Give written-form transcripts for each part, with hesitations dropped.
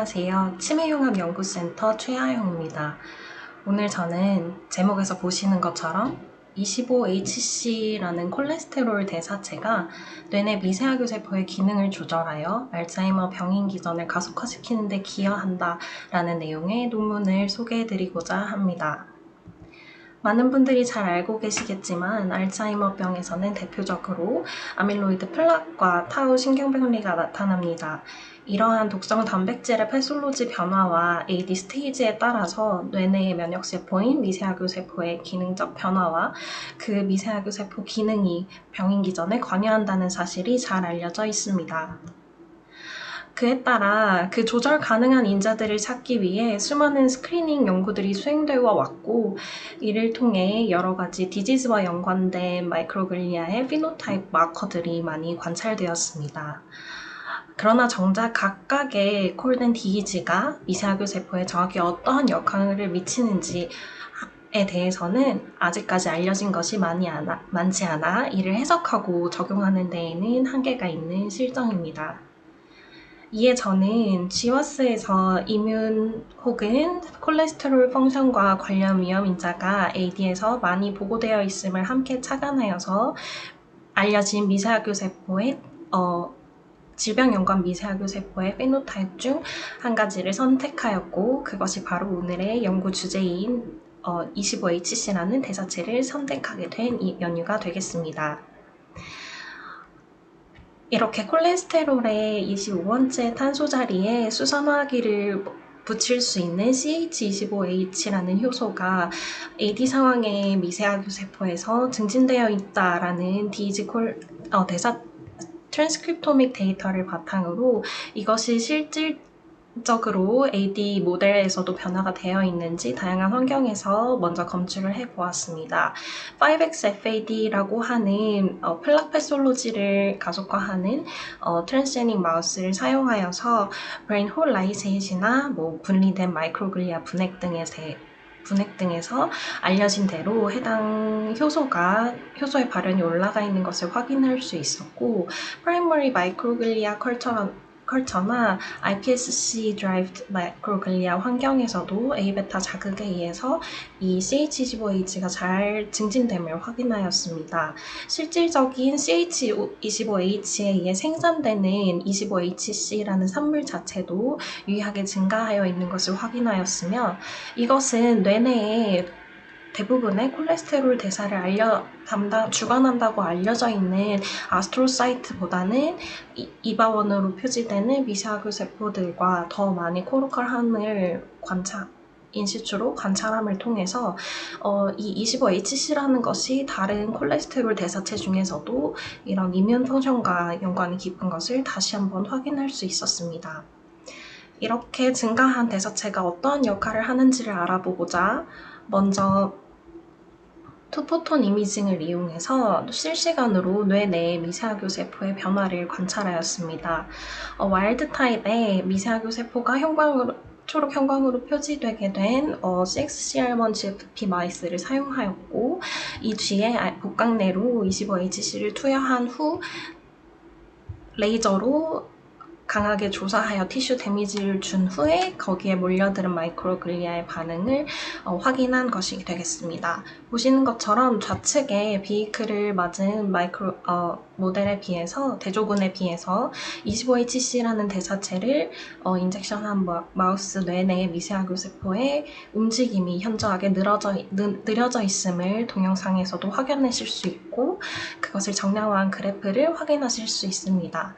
안녕하세요. 치매융합연구센터 최하영입니다. 오늘 저는 제목에서 보시는 것처럼 25HC라는 콜레스테롤 대사체가 뇌내 미세하교 세포의 기능을 조절하여 알츠하이머 병인 기전을 가속화시키는 데 기여한다 라는 내용의 논문을 소개해드리고자 합니다. 많은 분들이 잘 알고 계시겠지만 알츠하이머병에서는 대표적으로 아밀로이드 플락과 타우 신경변리가 나타납니다. 이러한 독성 단백질의 패솔로지 변화와 AD 스테이지에 따라서 뇌내의 면역세포인 미세하교 세포의 기능적 변화와 그 미세하교 세포 기능이 병인 기전에 관여한다는 사실이 잘 알려져 있습니다. 그에 따라 그 조절 가능한 인자들을 찾기 위해 수많은 스크리닝 연구들이 수행되어 왔고, 이를 통해 여러 가지 디지즈와 연관된 마이크로글리아의 피노타입 마커들이 많이 관찰되었습니다. 그러나 정작 각각의 콜덴 디지가 미세하교 세포에 정확히 어떠한 역할을 미치는지에 대해서는 아직까지 알려진 것이 많지 않아 이를 해석하고 적용하는 데에는 한계가 있는 실정입니다. 이에 저는 GWAS에서 이뮨 혹은 콜레스테롤 펑션과 관련 위험 인자가 AD에서 많이 보고되어 있음을 함께 착안하여서 알려진 미세하교 세포의 질병 연관 미세하교 세포의 페노타입 중 한 가지를 선택하였고, 그것이 바로 오늘의 연구 주제인 25HC라는 대사체를 선택하게 된 연유가 되겠습니다. 이렇게 콜레스테롤의 25번째 탄소 자리에 수산화기를 붙일 수 있는 CH25H라는 효소가 AD 상황의 미세하교 세포에서 증진되어 있다라는 대사 트랜스크립토믹 데이터를 바탕으로 이것이 실질적으로 AD 모델에서도 변화가 되어 있는지 다양한 환경에서 먼저 검출을 해보았습니다. 5XFAD라고 하는 플락 패솔로지를 가속화하는 트랜스제닉 마우스를 사용하여서 브레인 홀 라이세이시나 분리된 마이크로글리아 분핵 등에서 알려진 대로 해당 효소의 발현이 올라가 있는 것을 확인할 수 있었고, 프라이머리 마이크로글리아 컬처나 iPSC 드라이브드 마이크로글리아 환경에서도 A베타 자극에 의해서 이 CH25H가 잘 증진됨을 확인하였습니다. 실질적인 CH25H에 의해 생산되는 25HC라는 산물 자체도 유의하게 증가하여 있는 것을 확인하였으며, 이것은 뇌내에 대부분의 콜레스테롤 대사를 주관한다고 알려져 있는 아스트로사이트보다는 이바원으로 표지되는 미세하교 세포들과 더 많이 코로컬함을 인시추로 관찰함을 통해서 이 25HC라는 것이 다른 콜레스테롤 대사체 중에서도 이런 이뮨 펑션과 연관이 깊은 것을 다시 한번 확인할 수 있었습니다. 이렇게 증가한 대사체가 어떠한 역할을 하는지를 알아보고자 먼저 투포톤 이미징을 이용해서 실시간으로 뇌 내의 미세하교 세포의 변화를 관찰하였습니다. 와일드 타입의 미세하교 세포가 초록 형광으로 표지되게 된 CXCR1GFP 마이스를 사용하였고, 이 뒤에 복강 내로 25HC를 투여한 후 레이저로 강하게 조사하여 티슈 데미지를 준 후에 거기에 몰려드는 마이크로글리아의 반응을 확인한 것이 되겠습니다. 보시는 것처럼 좌측에 비이클을 맞은 모델에 비해서, 대조군에 비해서 25HC라는 대사체를 인젝션한 마우스 뇌내의 미세하교 세포의 움직임이 현저하게 느려져 있음을 동영상에서도 확인하실 수 있고, 그것을 정량화한 그래프를 확인하실 수 있습니다.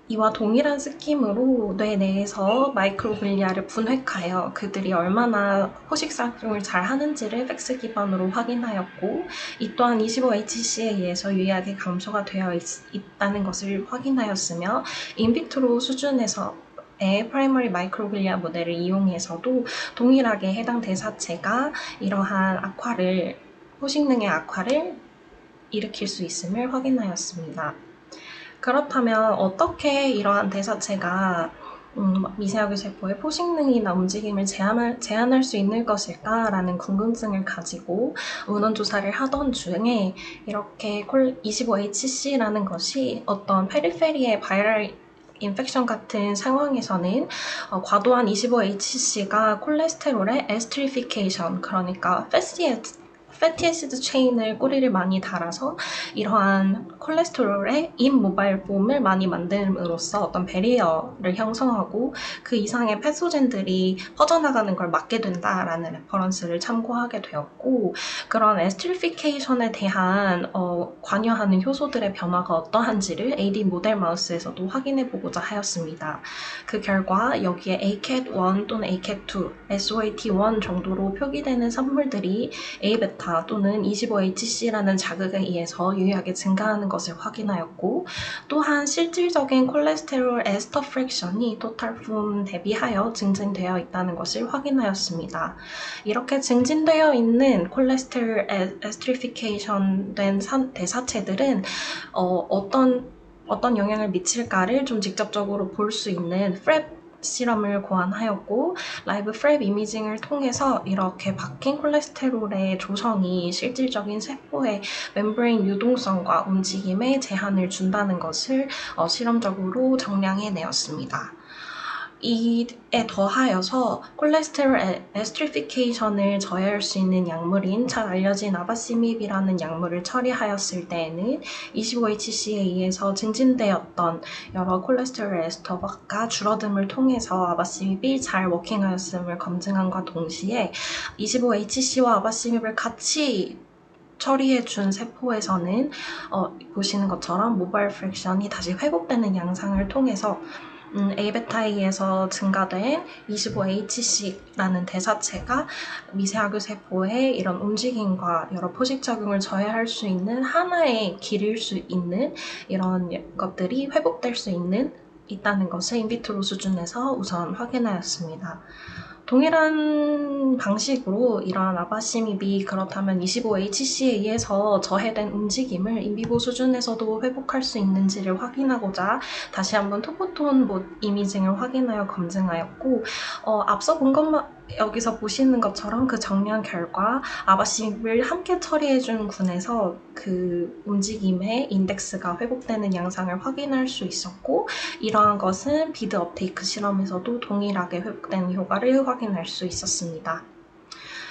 이와 동일한 스킴으로 뇌 내에서 마이크로글리아를 분획하여 그들이 얼마나 포식작용을 잘 하는지를 팩스 기반으로 확인하였고, 이 또한 25HC에 의해서 유의하게 감소가 되어 있다는 것을 확인하였으며, 인비트로 수준에서의 프라이머리 마이크로글리아 모델을 이용해서도 동일하게 해당 대사체가 이러한 포식능의 악화를 일으킬 수 있음을 확인하였습니다. 그렇다면 어떻게 이러한 대사체가 미세하교 세포의 포식능이나 움직임을 제한할 수 있는 것일까라는 궁금증을 가지고 문헌조사를 하던 중에 이렇게 25HC라는 것이 어떤 페리페리의 바이럴 인펙션 같은 상황에서는 과도한 25HC가 콜레스테롤의 에스트리피케이션, 그러니까 패티애시드 체인을 꼬리를 많이 달아서 이러한 콜레스테롤의 임모바일폼을 많이 만듦으로써 어떤 배리어를 형성하고 그 이상의 패소젠들이 퍼져나가는 걸 막게 된다라는 레퍼런스를 참고하게 되었고, 그런 에스트리피케이션에 대한 관여하는 효소들의 변화가 어떠한지를 AD 모델 마우스에서도 확인해보고자 하였습니다. 그 결과 여기에 ACAT1 또는 ACAT2, SOAT1 정도로 표기되는 산물들이 A베타 또는 25HC라는 자극에 의해서 유의하게 증가하는 것을 확인하였고, 또한 실질적인 콜레스테롤 에스터 프랙션이 토탈폼 대비하여 증진되어 있다는 것을 확인하였습니다. 이렇게 증진되어 있는 콜레스테롤 에스트리피케이션 된 대사체들은 어떤 영향을 미칠까를 좀 직접적으로 볼 수 있는 프랩 실험을 고안하였고, 라이브 프랩 이미징을 통해서 이렇게 바뀐 콜레스테롤의 조성이 실질적인 세포의 멤브레인 유동성과 움직임에 제한을 준다는 것을 실험적으로 정량해내었습니다. 이에 더하여서 콜레스테롤 에스트리피케이션을 저해할 수 있는 약물인 잘 알려진 아바시밉이라는 약물을 처리하였을 때에는 25HC에 의해서 증진되었던 여러 콜레스테롤 에스터가 줄어듦을 통해서 아바시밉이 잘 워킹하였음을 검증함과 동시에 25HC와 아바시밉을 같이 처리해준 세포에서는 보시는 것처럼 모바일 프랙션이 다시 회복되는 양상을 통해서 A베타에 의해서 증가된 25HC라는 대사체가 미세하교 세포의 이런 움직임과 여러 포식작용을 저해할 수 있는 하나의 길일 수 있는 이런 것들이 회복될 수 있다는 것을 인비트로 수준에서 우선 확인하였습니다. 동일한 방식으로 이러한 아바시밉이 그렇다면 25HC에 의해서 저해된 움직임을 인비보 수준에서도 회복할 수 있는지를 확인하고자 다시 한번 토포톤 이미징을 확인하여 검증하였고, 앞서 본 것만 여기서 보시는 것처럼 그 정량 결과 아바시밉을 함께 처리해준 군에서 그 움직임의 인덱스가 회복되는 양상을 확인할 수 있었고, 이러한 것은 비드 업테이크 실험에서도 동일하게 회복되는 효과를 확인할 수 있었습니다.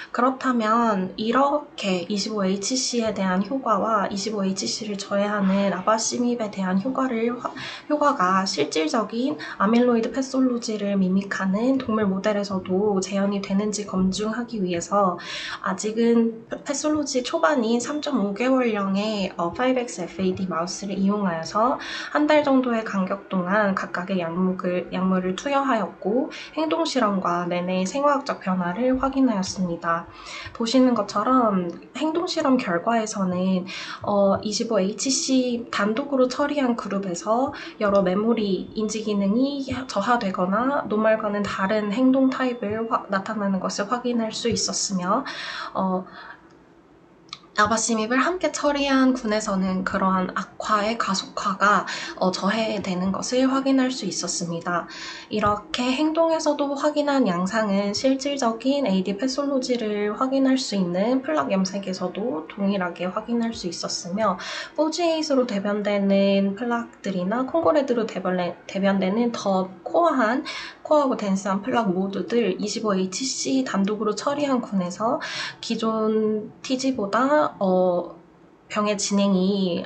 그렇다면 이렇게 25HC에 대한 효과와 25HC를 저해하는 아바시밉에 대한 효과가 실질적인 아밀로이드 패솔로지를 미믹하는 동물 모델에서도 재현이 되는지 검증하기 위해서 아직은 패솔로지 초반인 3.5개월령의 5XFAD 마우스를 이용하여서 한 달 정도의 간격 동안 각각의 약물을 투여하였고, 행동실험과 내내 생화학적 변화를 확인하였습니다. 보시는 것처럼 행동실험 결과에서는 25HC 단독으로 처리한 그룹에서 여러 메모리 인지 기능이 저하되거나 노멀과는 다른 행동 타입을 나타나는 것을 확인할 수 있었으며, 아바시밉을 함께 처리한 군에서는 그러한 악화의 가속화가 저해되는 것을 확인할 수 있었습니다. 이렇게 행동에서도 확인한 양상은 실질적인 AD 패솔로지를 확인할 수 있는 플락 염색에서도 동일하게 확인할 수 있었으며, 포지에이스로 대변되는 플락들이나 콩고레드로 대변되는 더 코어하고 덴스한 플락 모두들 25HC 단독으로 처리한 군에서 기존 TG보다 병의 진행이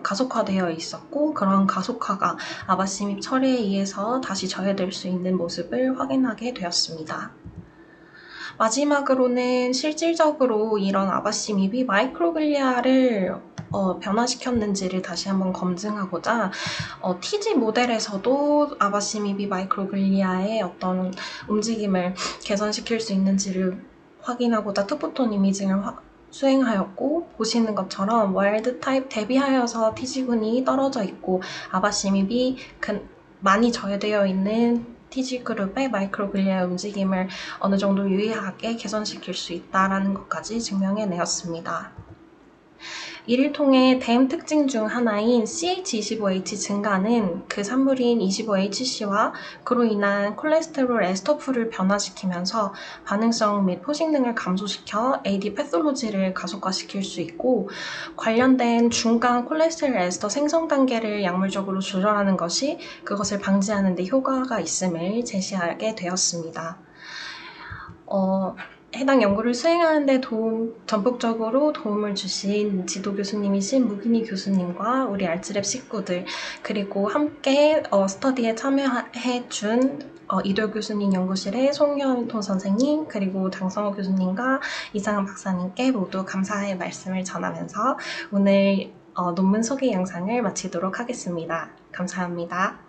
가속화되어 있었고, 그런 가속화가 아바시밉 처리에 의해서 다시 저해될 수 있는 모습을 확인하게 되었습니다. 마지막으로는 실질적으로 이런 아바시밉이 마이크로글리아를 변화시켰는지를 다시 한번 검증하고자 TG 모델에서도 아바시밉이 마이크로글리아의 어떤 움직임을 개선시킬 수 있는지를 확인하고자 투포톤 이미징을 수행하였고, 보시는 것처럼 와일드 타입 대비하여서 TG군이 떨어져 있고 아바시밉이 많이 저해되어 있는 TG그룹의 마이크로글리아 움직임을 어느 정도 유의하게 개선시킬 수 있다는 것까지 증명해내었습니다. 이를 통해 댐 특징 중 하나인 CH25H 증가는 그 산물인 25HC와 그로 인한 콜레스테롤 에스터풀을 변화시키면서 반응성 및 포식 등을 감소시켜 AD 패솔로지를 가속화시킬 수 있고, 관련된 중간 콜레스테롤 에스터 생성 단계를 약물적으로 조절하는 것이 그것을 방지하는 데 효과가 있음을 제시하게 되었습니다. 해당 연구를 수행하는 데 전폭적으로 도움을 주신 지도 교수님이신 무기니 교수님과 우리 알츠랩 식구들, 그리고 함께 스터디에 참여해준 이도 교수님 연구실의 송현돈 선생님, 그리고 장성호 교수님과 이상은 박사님께 모두 감사의 말씀을 전하면서 오늘 논문 소개 영상을 마치도록 하겠습니다. 감사합니다.